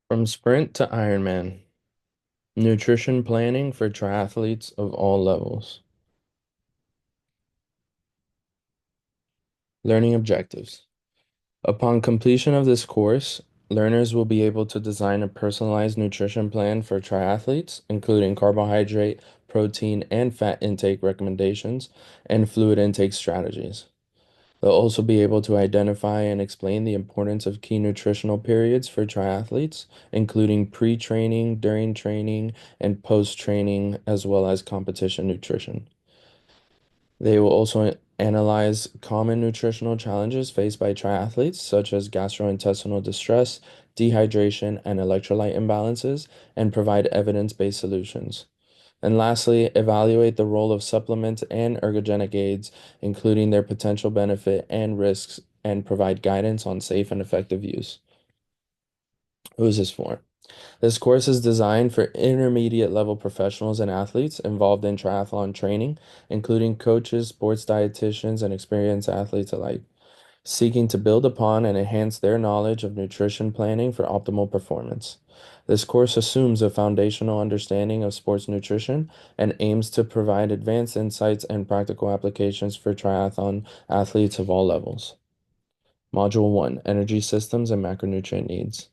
From sprint to Ironman, nutrition planning for triathletes of all levels. Learning objectives. Upon completion of this course, learners will be able to design a personalized nutrition plan for triathletes, including carbohydrate, protein, and fat intake recommendations, and fluid intake strategies. They'll also be able to identify and explain the importance of key nutritional periods for triathletes, including pre-training, during training, and post-training, as well as competition nutrition. They will also analyze common nutritional challenges faced by triathletes, such as gastrointestinal distress, dehydration, and electrolyte imbalances, and provide evidence-based solutions. And lastly, evaluate the role of supplements and ergogenic aids, including their potential benefit and risks, and provide guidance on safe and effective use. Who is this for? This course is designed for intermediate level professionals and athletes involved in triathlon training, including coaches, sports dietitians, and experienced athletes alike, seeking to build upon and enhance their knowledge of nutrition planning for optimal performance. This course assumes a foundational understanding of sports nutrition and aims to provide advanced insights and practical applications for triathlon athletes of all levels. Module 1, Energy Systems and Macronutrient Needs.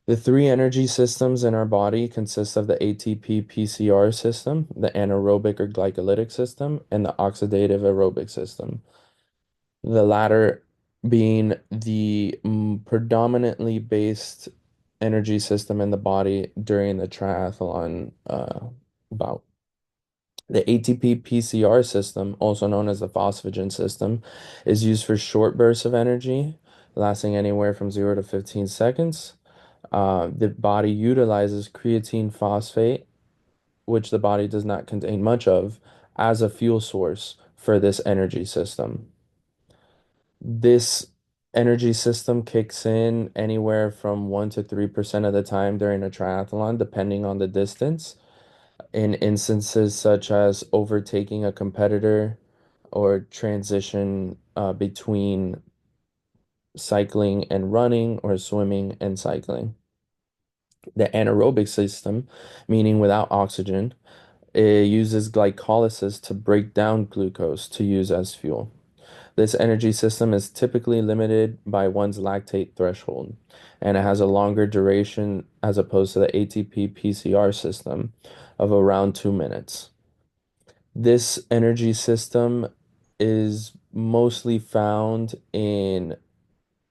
The three energy systems in our body consist of the ATP PCR system, the anaerobic or glycolytic system, and the oxidative aerobic system. The latter being the predominantly based energy system in the body during the triathlon bout. The ATP PCR system, also known as the phosphagen system, is used for short bursts of energy, lasting anywhere from 0 to 15 seconds. The body utilizes creatine phosphate, which the body does not contain much of, as a fuel source for this energy system. This energy system kicks in anywhere from 1 to 3% of the time during a triathlon, depending on the distance. In instances such as overtaking a competitor or transition between cycling and running or swimming and cycling. The anaerobic system, meaning without oxygen, it uses glycolysis to break down glucose to use as fuel. This energy system is typically limited by one's lactate threshold, and it has a longer duration as opposed to the ATP PCR system of around 2 minutes. This energy system is mostly found in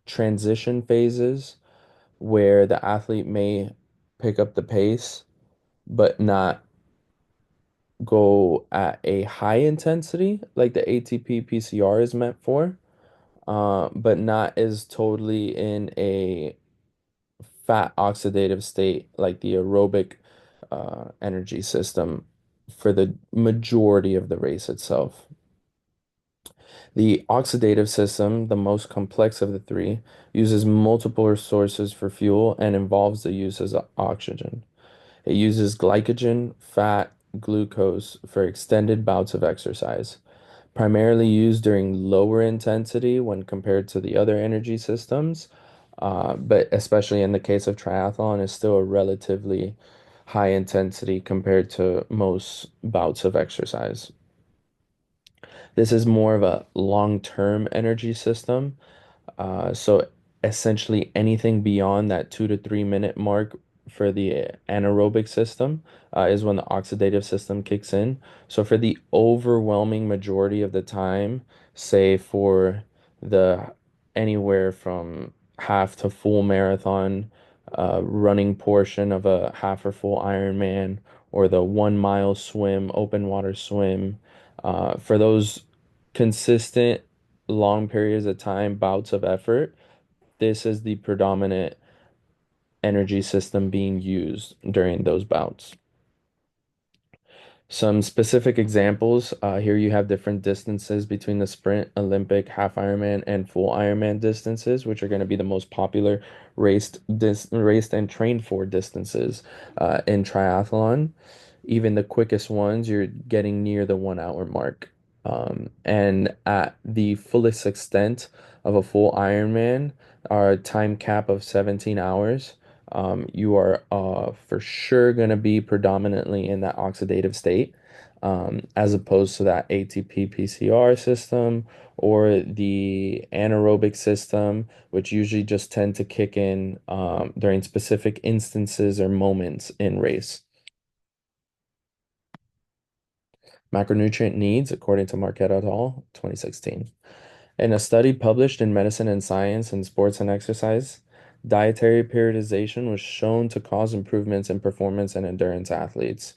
transition phases where the athlete may pick up the pace but not go at a high intensity like the ATP PCR is meant for, but not as totally in a fat oxidative state like the aerobic energy system for the majority of the race itself. The oxidative system, the most complex of the three, uses multiple sources for fuel and involves the use of oxygen. It uses glycogen, fat, glucose for extended bouts of exercise, primarily used during lower intensity when compared to the other energy systems, but especially in the case of triathlon, is still a relatively high intensity compared to most bouts of exercise. This is more of a long-term energy system, so essentially anything beyond that 2 to 3 minute mark for the anaerobic system is when the oxidative system kicks in. So for the overwhelming majority of the time, say for the anywhere from half to full marathon running portion of a half or full Ironman or the 1 mile swim, open water swim, for those consistent long periods of time, bouts of effort, this is the predominant energy system being used during those bouts. Some specific examples here you have different distances between the sprint, Olympic, half Ironman, and full Ironman distances, which are going to be the most popular raced and trained for distances in triathlon. Even the quickest ones, you're getting near the 1 hour mark. And at the fullest extent of a full Ironman, our time cap of 17 hours, you are for sure going to be predominantly in that oxidative state, as opposed to that ATP PCR system or the anaerobic system, which usually just tend to kick in during specific instances or moments in race. Macronutrient needs, according to Marquette et al., 2016. In a study published in Medicine and Science in Sports and Exercise, dietary periodization was shown to cause improvements in performance and endurance athletes.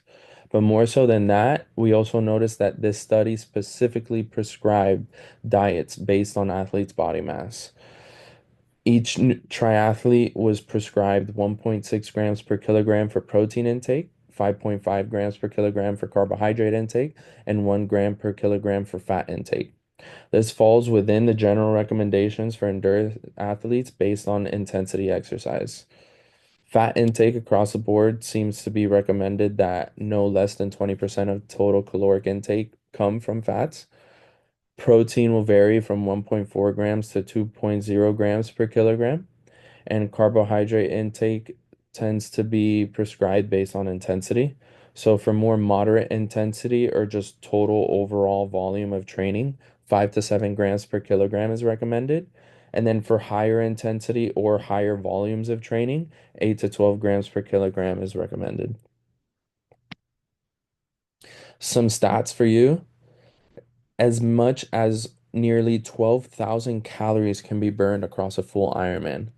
But more so than that, we also noticed that this study specifically prescribed diets based on athletes' body mass. Each triathlete was prescribed 1.6 grams per kilogram for protein intake, 5.5 grams per kilogram for carbohydrate intake, and 1 gram per kilogram for fat intake. This falls within the general recommendations for endurance athletes based on intensity exercise. Fat intake across the board seems to be recommended that no less than 20% of total caloric intake come from fats. Protein will vary from 1.4 grams to 2.0 grams per kilogram, and carbohydrate intake tends to be prescribed based on intensity. So for more moderate intensity or just total overall volume of training, 5 to 7 grams per kilogram is recommended. And then for higher intensity or higher volumes of training, 8 to 12 grams per kilogram is recommended. Some stats for you: as much as nearly 12,000 calories can be burned across a full Ironman.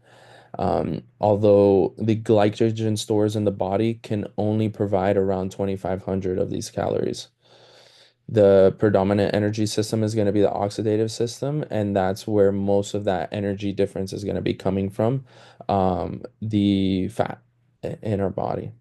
Although the glycogen stores in the body can only provide around 2,500 of these calories. The predominant energy system is going to be the oxidative system, and that's where most of that energy difference is going to be coming from, the fat in our body.